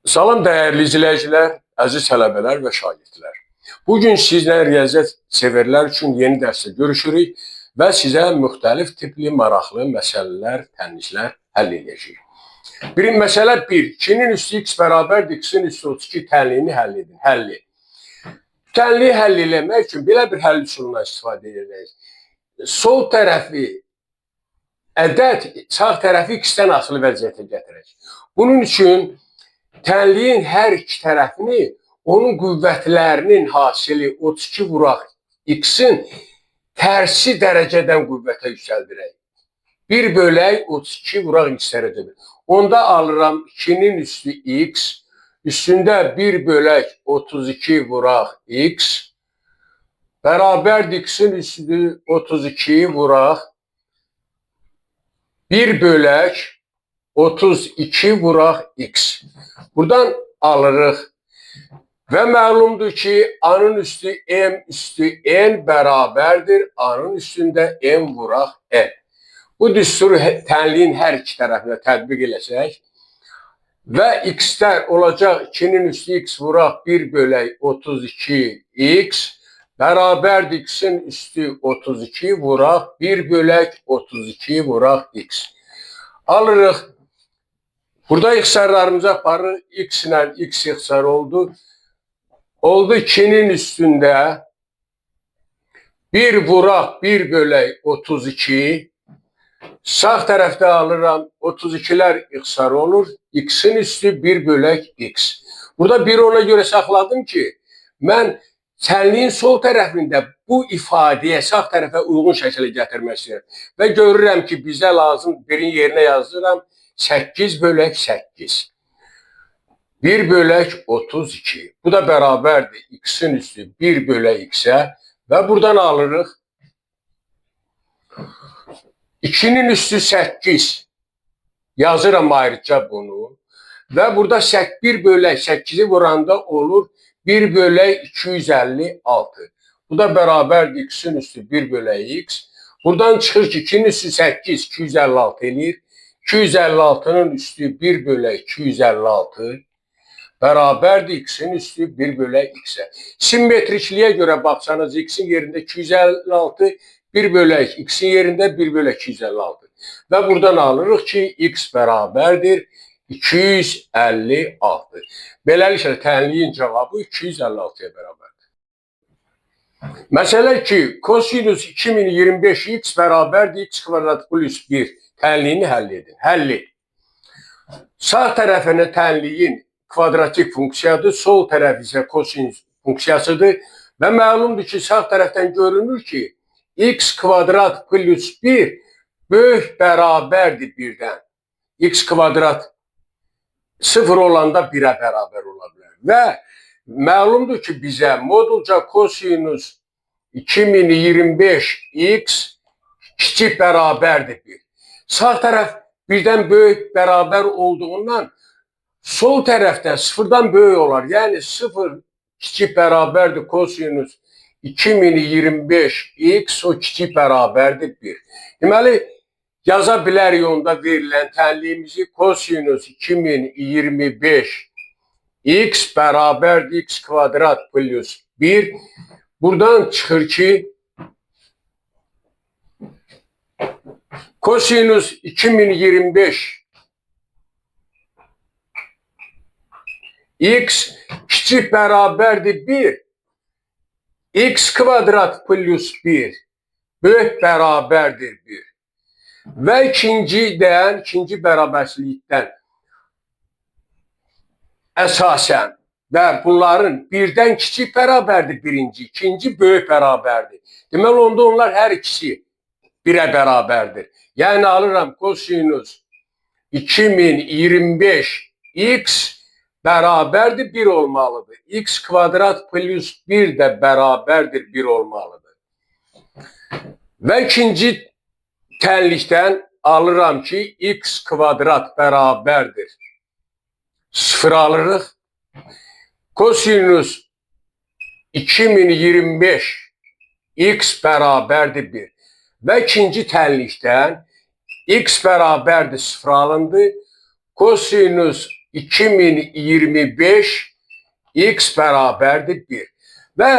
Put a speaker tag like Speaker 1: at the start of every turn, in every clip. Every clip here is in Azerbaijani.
Speaker 1: Salam dəyərli izləyicilər, əziz tələbələr və şagirdlər. Bugün sizlə riyaziyyat severlər üçün yeni dərsdə görüşürük və sizə müxtəlif tipli maraqlı məsələlər, tənizlər həll edəcəyik. Birinci məsələ 1. 2-nin üstü x bərabərdir, x-in üstü 32 tənliyini həll edin. Həlli. Tənliyi həll eləmək üçün belə bir həll üsulundan istifadə edəcəyik. Sol tərəfi ədəd, sağ tərəfi x-dən asılı vəziyyətə gətirək. Bunun üçün tənliyin hər iki tərəfini onun qüvvətlərinin hasili 32 vuraq x-in tərsi dərəcədən qüvvətə yüksəldirək. 1 bölək 32 vuraq x dərəcədə. Onda alıram 2-nin üstü x, üstündə 1 bölək 32 vuraq x, bərabərdir x-in üstü 32 vuraq 1 bölək 32 vuraq x. Buradan alırıq və məlumdur ki, a-nın üstü m üstü n bərabərdir, a-nın üstündə m vuraq n. Bu düsturu tənliyin hər iki tərəfinə tətbiq eləsək və x-lər olacaq 2-nin üstü x vuraq 1 bölək 32 x bərabərdir x-in üstü 32 vuraq 1 bölək 32 vuraq x. Alırıq. Burada ixtisarlarımıza aparır. X ilə x ixtisar oldu. Oldu 2-nin üstündə 1 vuraq 1 bölək 32. Sağ tərəfdə alıram 32'lər ixtisar olur. X-in üstü 1 bölək x. Burada 1 ona görə saxladım ki, mən tənliyin sol tərəfində bu ifadəyə sağ tərəfə uyğun şəkildə gətirmək istəyirəm. Və görürəm ki, bizə lazım birin yerinə yazıram. 8 bölək 8. 1 bölək 32. Bu da bərabərdir x-in üstü 1 bölək x-ə və buradan alırıq. 2'nin üstü 8. Yazıram ayrıca bunu. Və burada 1 bölək 8'i vuranda olur 1 bölək 256. Bu da bərabərdir x-in üstü 1 bölək x. Buradan çıxır ki, 2'nin üstü 8, 256 eləyir. 256'nın üstü 1 bölək 256 bərabərdir x-in üstü 1 bölək x-ə. Simmetrikliyə görə baxsanız x-in yerində 256, 1 bölək x-in yerində 1 bölək 256. Və buradan alırıq ki, x bərabərdir 256. Beləliklə, tənliyin cavabı 256'ya bərabərdir. Məsələ 2. Kosinus 2025 x bərabərdir x kvadrat plus 1. Tənliyini həll edin. Həlli. Sağ tərəfinə tənliyin kvadratik funksiyadır, sol tərəf isə kosinus funksiyasıdır və məlumdur ki, sağ tərəfdən görünür ki, x kvadrat plus 1 böyük bərabərdir 1-dən. X kvadrat 0 olanda 1'ə bərabər ola bilər. Və məlumdur ki, bizə modulca kosinus 2025 x kiçik bərabərdir 1. Sağ tərəf 1'dən böyük bərabər olduğundan sol tərəfdə 0'dan böyük olar. Yəni 0 kiçik bərabərdir kosinus 2025 x o kiçik bərabərdir 1. Deməli, yaza bilərik onda verilən tənliyimizi kosinus 2025 x bərabərdir x kvadrat plus 1. Buradan çıxır ki, kosinus 2025 x kiçik bərabərdir 1. X kvadrat plus 1 böyük bərabərdir 1. Və ikinci bərabərsizlikdən əsasən və bunların 1'dən kiçik bərabərdir birinci, ikinci böyük bərabərdir. Deməli, onda onlar hər ikisi 1'ə bərabərdir. Yəni alıram kosinus 2025 x bərabərdir 1 olmalıdır. X kvadrat plus 1 də bərabərdir 1 olmalıdır. Və ikinci tənlikdən alıram ki, x kvadrat bərabərdir 0 alırıq. Kosinus 2025 x bərabərdir 1. Və ikinci tənlikdən x bərabərdir 0 alındı. Kosinus 2025 x bərabərdir 1. Və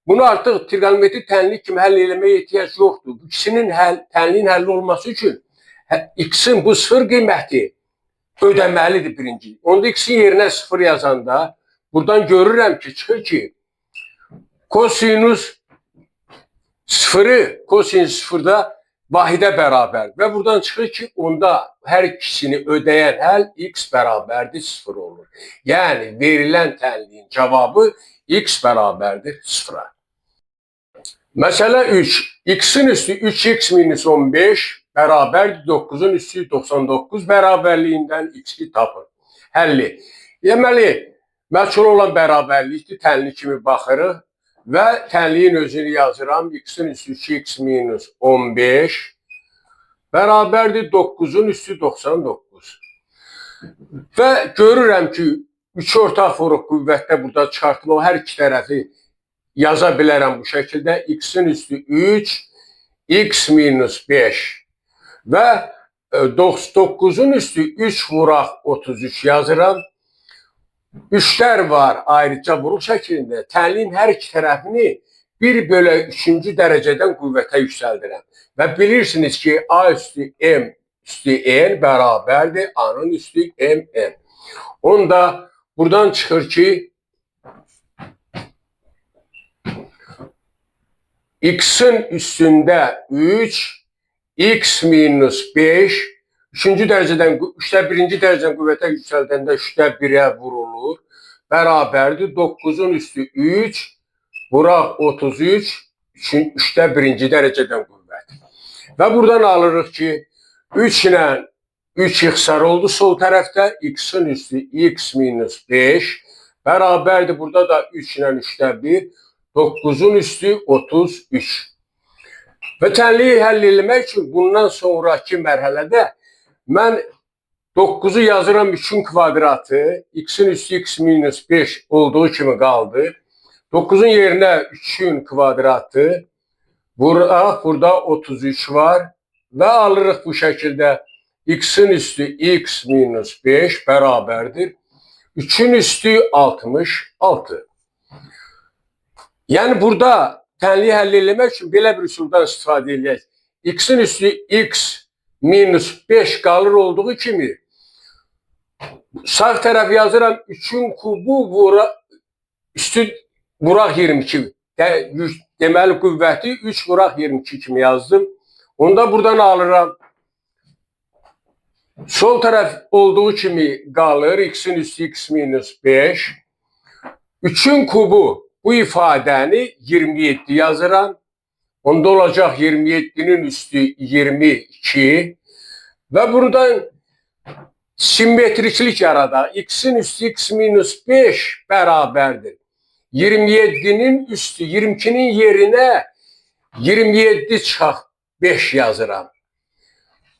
Speaker 1: bunu artıq trigonometri tənlik kimi həll eləməyə ehtiyac yoxdur. Bu ikisinin tənliyin həlli olması üçün x-in bu sıfır qiyməti ödəməlidir birinci. Onda x-in yerinə sıfır yazanda buradan görürəm ki, çıxır ki, kosinus sıfırda vahidə bərabər. Və buradan çıxır ki, onda hər ikisini ödəyən həll x bərabərdir 0 olur. Yəni, verilən tənliyin cavabı x bərabərdir 0-a. Məsələ 3. X-in üstü 3x minus 15 bərabərdir 9-un üstü 99 bərabərliyindən x-i tapın. Həlli. Deməli, məchul olan bərabərlikdir, tənli kimi baxırıq və tənliyin özünü yazıram. X-in üstü 2x minus 15 bərabərdir 9-un üstü 99. Və görürəm ki, 3 ortaq vuruq qüvvətdə burada çıxartma, hər iki tərəfi yaza bilərəm bu şəkildə. X-in üstü 3, x minus 5 və 9-un üstü 3 vuraq 33 yazıram. 3'lər var ayrıca vuruq şəklində. Tənliyin hər iki tərəfini 1/3-cü dərəcədən qüvvətə yüksəldirəm. Və bilirsiniz ki, a üstü m üstü n bərabərdir a-nın üstü mn. Onda buradan çıxır ki, x-in üstündə 3, x minus 5, 3-cü dərəcədən, 3-də 1-ci dərəcədən qüvvətə yüksəldəndə 3-də 1-ə vurulur. Bərabərdir 9-un üstü 3, vuraq 33, 3-də 1-ci dərəcədən qüvvət. Və buradan alırıq ki, 3 ilə 3 ixtisar oldu sol tərəfdə, x-in üstü x minus 5, bərabərdir burada da 3 ilə 3-də 1, 9-un üstü 33. Və tənliyi həll etmək üçün bundan sonraki mərhələdə mən 9-u yazıram 3-ün kvadratı, x-in üstü x minus 5 olduğu kimi qaldı. 9-un yerinə 3-ün kvadratı, burada 33 var və alırıq bu şəkildə x-in üstü x minus 5 bərabərdir 3-ün üstü 66. Yəni burada tənliyi həll etmək üçün belə bir üsuldan istifadə edək. X-in üstü x minus 5 qalır olduğu kimi sağ tərəf yazıram 3-ün kubu üstü vuraq 22. Deməli qüvvəti 3 vuraq 22 kimi yazdım. Onda buradan alıram. Sol tərəf olduğu kimi qalır. X-in üstü x minus 5. 3-ün kubu bu ifadəni 27 yazıram. Onda olacaq 27'nin üstü 22. Və buradan simmetriklik yarada. X-in üstü x minus 5 bərabərdir 27'nin üstü 22'nin yerinə 27 çıxaq 5 yazıram.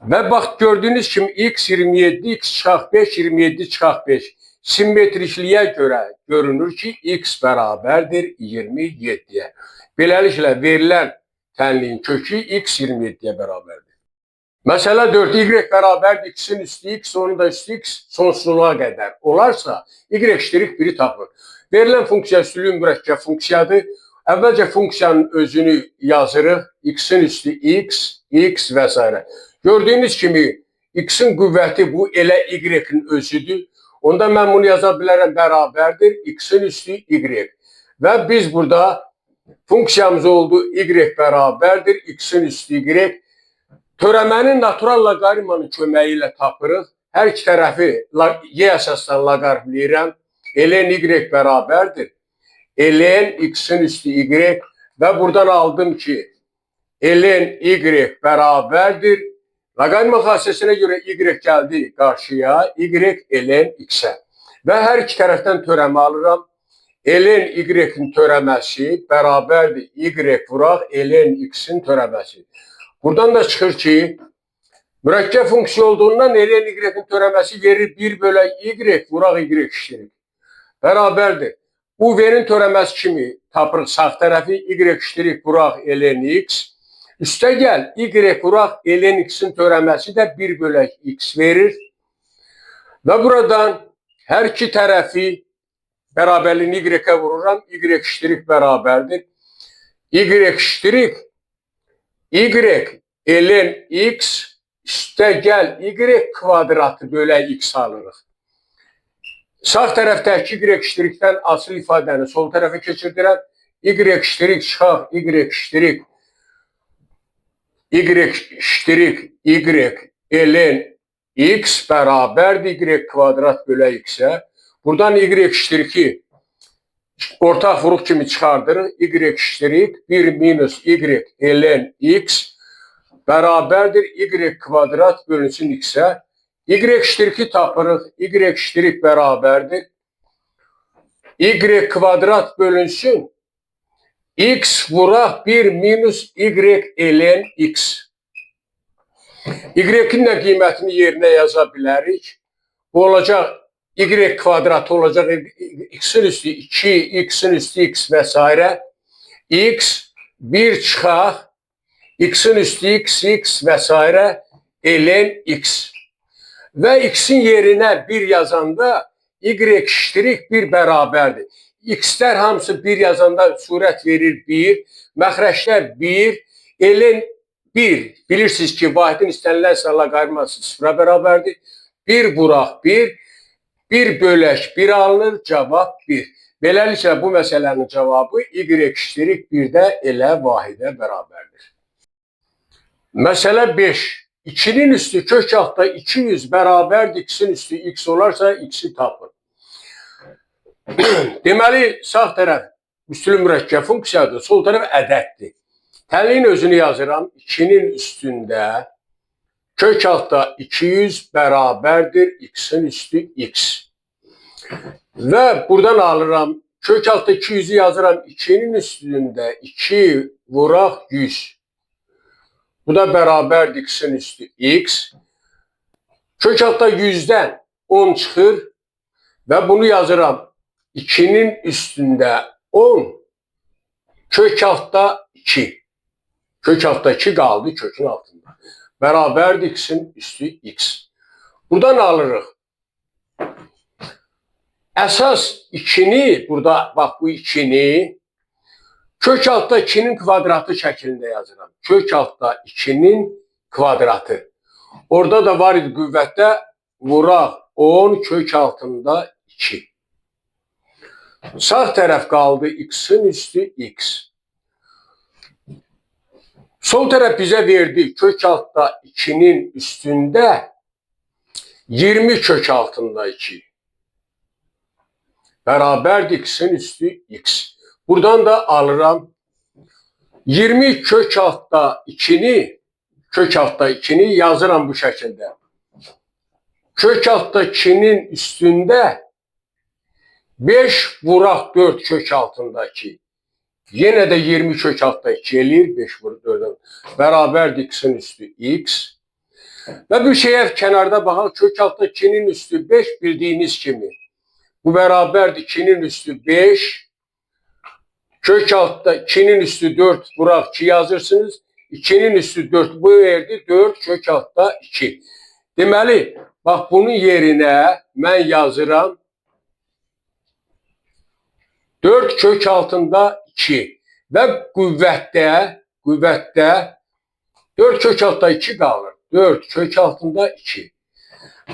Speaker 1: Və bax gördüyünüz kimi x 27, x çıxaq 5, 27 çıxaq 5. Simmetrikliyə görə görünür ki, x bərabərdir 27'yə. Beləliklə verilən tənliyin kökü x 27'yə bərabərdir. Məsələ 4, y bərabərdir x-in üstü x, onun da üstü x sonsuzluğa qədər olarsa, y ştirik 1'i tapır. Verilən funksiya üstülüyün mürəkkəb funksiyadır. Əvvəlcə funksiyanın özünü yazırıq. X-in üstü x, x və s. Gördüyünüz kimi x-in qüvvəti bu elə y-in özüdür. Onda mən bunu yaza bilərəm bərabərdir x-in üstü y. Və biz burada funksiyamız oldu y bərabərdir x-in üstü y. Törəmənin natural loqaritmanın köməyi ilə tapırıq. Hər iki tərəfi y əsasdan loqaritmləyirəm. ln y bərabərdir ln x-in üstü y və buradan aldım ki ln y bərabərdir loqaritma xassəsinə görə y gəldi qarşıya y ln x-ə və hər iki tərəfdən törəmə alıram. ln y-in törəməsi bərabərdir y vuraq ln x-in törəməsi. Buradan da çıxır ki mürəkkəb funksiya olduğundan ln y-in törəməsi verir 1/y vuraq y ştirik bərabərdir. Bu v-nin törəməsi kimi tapırıq sağ tərəfi y ştirik vuraq ln x. Üstə gəl y vuraq ln x-in törəməsi də 1/x verir. Və buradan Hər iki tərəfi bərabərliyini y-ə vururam. Y iştirik bərabərdir. Y iştirik y ln x üstə gəl y kvadratı bölək x alırıq. Sağ tərəfdəki y iştirikdən asıl ifadəni sol tərəfə keçirdirəm. Y iştirik çıxaq y iştirik y ln x bərabərdir y kvadrat bölək x-ə. Buradan y iştiriki ortaq vuruq kimi çıxardırıq. Y iştirik 1 minus y ln x bərabərdir y kvadrat bölünsün x-ə. Y iştiriki tapırıq. Y iştirik bərabərdir. Y kvadrat bölünsün x vuraq 1 minus y ln x. Y-in də qiymətini yerinə yaza bilərik. Bu olacaq y kvadratı olacaq x-in üstü 2, x-in üstü x və s. X 1 çıxaq x-in üstü x, x və s. ln x. Və x-in yerinə 1 yazanda y iştirik 1 bərabərdir. X-lər hamısı 1 yazanda surət verir 1. Məxrəclər 1. Ln 1. Bilirsiniz ki, vahidin istənilən sayla qayırması 0-a bərabərdir. 1 vuraq 1. 1 bölək 1 alınır. Cavab 1. Beləliklə bu məsələnin cavabı y iştirik 1-də elə vahidə bərabərdir. Məsələ 5. 2-nin üstü kök altda 200 bərabərdir. X-in üstü x olarsa x-i tapın. Deməli, sağ tərəf üstülü mürəkkəb funksiyadır, sol tərəf ədəddir. Tənliyin özünü yazıram. 2-nin üstündə kök altda 200 bərabərdir x-in üstü x. Və buradan alıram. Kök altda 200'ü yazıram. 2'nin üstündə 2 vuraq 100. Bu da bərabərdir x-in üstü x. Kök altda 100'dən 10 çıxır və bunu yazıram. 2'nin üstündə 10, kök altda 2. Kök altda 2 qaldı kökün altında. Bərabərdir x-in üstü x. Buradan alırıq. Əsas 2'ni, burada bax bu 2'ni, kök altda 2'nin kvadratı şəklində yazıram. Kök altda 2'nin kvadratı. Orada da var idi qüvvətdə vuraq 10 kök altında 2. Sağ tərəf qaldı x-in üstü x. Sol tərəf bizə verdi kök altda 2'nin üstündə 20 kök altında 2. Bərabərdir x-in üstü x. Buradan da alıram. 20 kök altda 2'ni yazıram bu şəkildə. Kök altda 2'nin üstündə 5 vuraq 4 kök altında 2. Yenə də 20 kök altda 2 eləyir. 5 vuraq 4'dən. Bərabərdir x-in üstü x. Və bir şeyə kənarda baxaq. Kök altda 2'nin üstü 5 bildiyiniz kimi. Bu bərabərdir 2'nin üstü 5. Kök altda 2'nin üstü 4 vuraq 2 yazırsınız. 2'nin üstü 4 bu verdi 4 kök altda 2. Deməli, bax bunun yerinə mən yazıram 4 kök altında 2 və qüvvətdə 4 kök altında 2 qalır. 4 kök altında 2.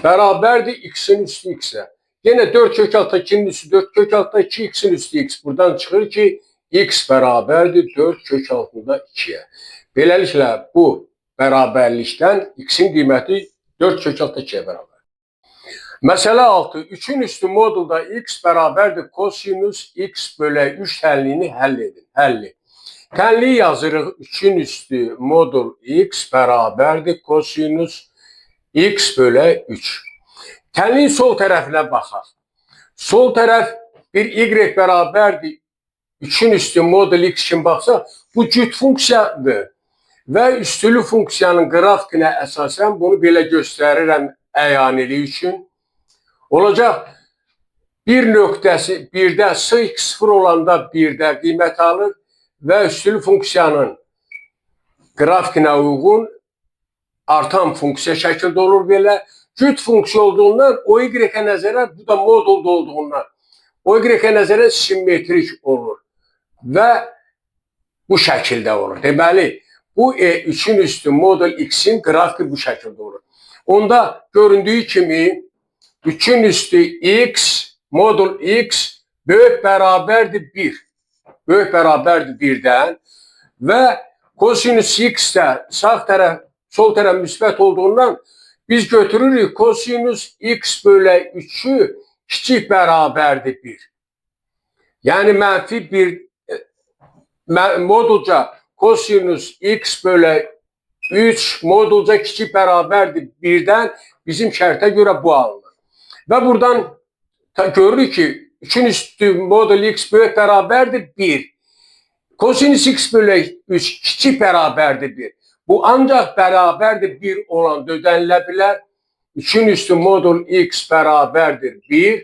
Speaker 1: Bərabərdir x-in üstü x-ə. Yenə 4 kök altında 2'nin üstü 4 kök altında 2 x-in üstü x. Buradan çıxır ki x bərabərdir 4 kök altında 2'yə. Beləliklə bu bərabərlikdən x-in qiyməti 4 kök altında 2'yə bərabər. Məsələ 6. 3'ün üstü modulda x bərabərdir kosinus x bölək 3 tənliyini həll edin. Həlli. Tənliyi yazırıq. 3'ün üstü modul x bərabərdir kosinus x bölək 3. Tənliyin sol tərəfinə baxaq. Sol tərəf bir y bərabərdir 3'ün üstü modul x kimi baxsa bu cüt funksiyadır. Və üstülü funksiyanın qrafikinə əsasən bunu belə göstərirəm əyanilik üçün. Olacaq bir nöqtəsi 1'də x0 olanda 1'də qiymət alır və üstülü funksiyanın qrafikinə uyğun artan funksiya şəkildə olur belə. cüt funksiya olduğundan o y-ə nəzərən, bu da modulda olduğundan o y-ə nəzərən simmetrik olur və bu şəkildə olur. Deməli, bu 3-ün üstü modul x-in qrafiki bu şəkildə olur. Onda göründüyü kimi 3-ün üstü x, modul x böyük bərabərdir 1. Böyük bərabərdir 1-dən və kosinüs x də sağ tərəf, sol tərəf müsbət olduğundan biz götürürük kosinüs x bölə 3-ü kiçik bərabərdir 1. Yəni mənfi 1 modulca kosinüs x bölə 3 modulca kiçik bərabərdir 1-dən bizim şərtə görə bu alınır. Və buradan görürük ki 3-ün üstü modul x böyük bərabərdir 1. Kosinüs x bölə 3 kiçik bərabərdir 1. Bu ancaq bərabərdir 1 olan ödənilə bilər. 3-ün üstü modul x bərabərdir 1.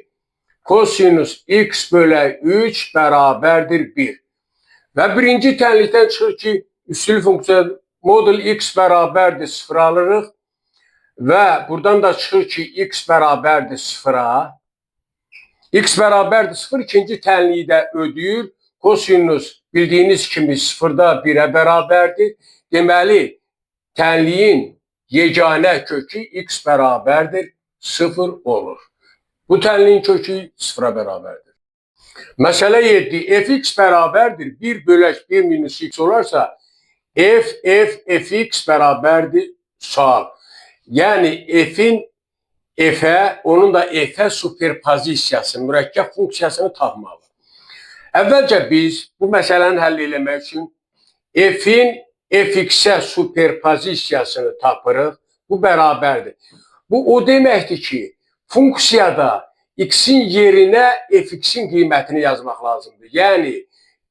Speaker 1: Kosinüs x bölə 3 bərabərdir 1. Və birinci tənlikdən çıxır ki, üstül funksiya modul x bərabərdir 0 alırıq və buradan da çıxır ki, x bərabərdir 0-a. X bərabərdir 0 ikinci tənliyi də ödəyir. Kosinüs bildiyiniz kimi 0-da 1-ə bərabərdir. Deməli, tənliyin yeganə kökü x bərabərdir 0 olur. Bu tənliyin kökü 0-a bərabərdir. Məsələ 7. Fx bərabərdir 1 bölək 1 minus x olarsa fx bərabərdir sual. Yəni f'in f'ə, onun da f'ə superpozisiyası, mürəkkəb funksiyasını tapmalı. Əvvəlcə biz bu məsələni həll eləmək üçün f'in fx-ə superpozisiyasını tapırıq. Bu bərabərdir. Bu o deməkdir ki, funksiyada x-in yerinə fx-in qiymətini yazmaq lazımdır. Yəni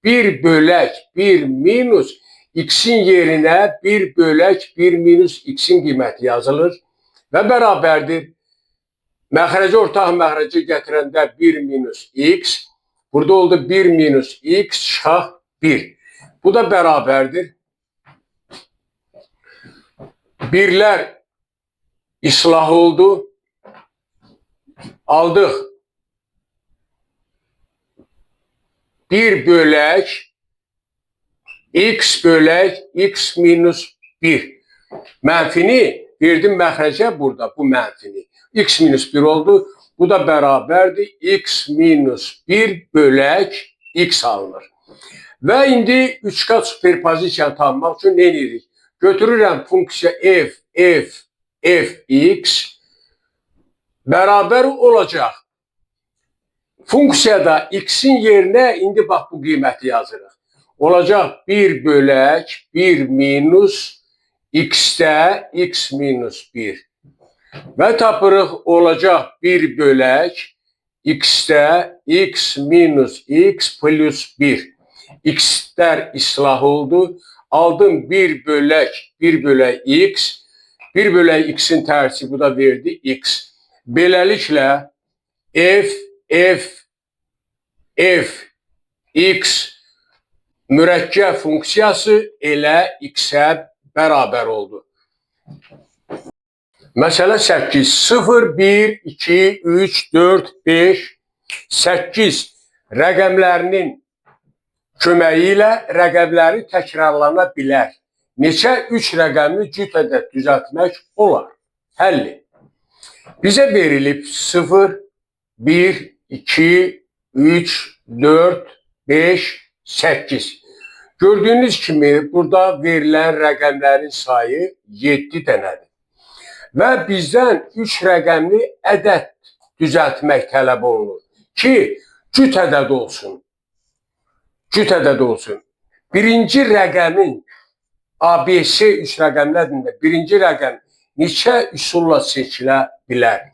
Speaker 1: 1 bölək 1 minus x-in yerinə 1 bölək 1 minus x-in qiyməti yazılır və bərabərdir. Məxrəci ortaq məxrəci gətirəndə 1 minus x, burada oldu 1 minus x çıxaq 1. Bu da bərabərdir. Birlər islah oldu. Aldıq 1 bölək x bölək x minus 1. Mənfini verdim məxrəcə burada, bu mənfini. X minus 1 oldu. Bu da bərabərdir. X minus 1 bölək x alınır. Və indi 3 qat superpozisiyanı tapmaq üçün nə edirik? Götürürəm funksiya fx bərabər olacaq. Funksiyada x-in yerinə indi bax bu qiyməti yazırıq. Olacaq 1 bölək 1 minus x-də x minus 1. Və tapırıq olacaq 1 bölək x-də x minus x plus 1. X-lər islah oldu. Aldım 1 bölək x. 1 bölək x-in tərsi bu da verdi x. Beləliklə f(x) mürəkkəb funksiyası elə x-ə bərabər oldu. Məsələ 8. 0, 1, 2, 3, 4, 5, 8 rəqəmlərinin köməyi ilə rəqəmləri təkrarlana bilər. Neçə 3 rəqəmli cüt ədəd düzəltmək olar? Həlli. Bizə verilib 0, 1, 2, 3, 4, 5, 8. Gördüyünüz kimi burada verilən rəqəmlərin sayı 7 dənədir. Və bizdən 3 rəqəmli ədəd düzəltmək tələb olunur ki, cüt ədəd olsun. Cüt ədəd olsun. Birinci rəqəmin ABC 3 rəqəmlərində birinci rəqəm neçə üsulla seçilə bilər?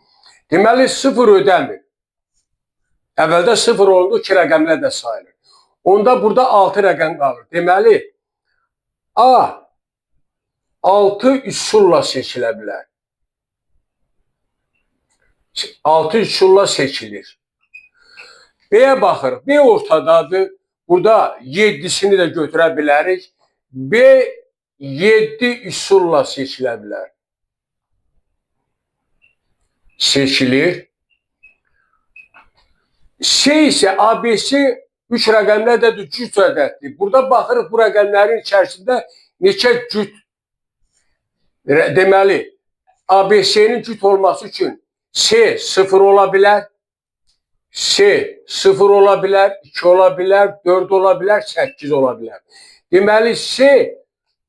Speaker 1: Deməli, 0 ödəmir. Əvvəldə 0 oldu, 2 rəqəmlə də sayılır. Onda burada 6 rəqəm qalır. Deməli, A 6 üsulla seçilə bilər. 6 üsulla seçilir. B-yə baxırıq. B ortadadır. Burada 7'sini də götürə bilərik. B 7 üsulla seçilə bilər. seçilir. C isə ABC 3 rəqəmli ədəd cüt ədəddir. Burada baxırıq bu rəqəmlərin içərisində neçə cüt. Deməli, ABC-nin cüt olması üçün C 0 ola bilər, C 0 ola bilər, 2 ola bilər, 4 ola bilər, 8 ola bilər. Deməli, C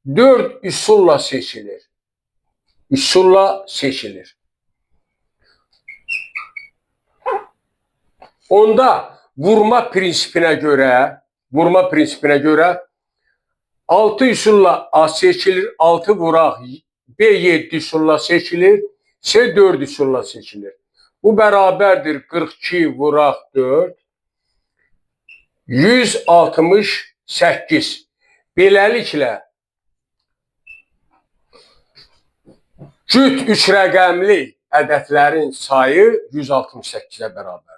Speaker 1: 4 üsulla seçilir. Üsulla seçilir. Onda vurma prinsipinə görə 6 üsulla A seçilir, 6 vuraq B 7 üsulla seçilir, C 4 üsulla seçilir. Bu bərabərdir 42 vuraq 4, 168. Beləliklə, cüt 3 rəqəmli ədədlərin sayı 168-ə bərabərdir.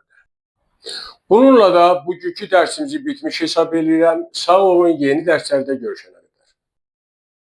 Speaker 1: Bununla da bugünkü dərsimizi bitmiş hesab edirəm. Sağ olun, yeni dərslərdə görüşənə.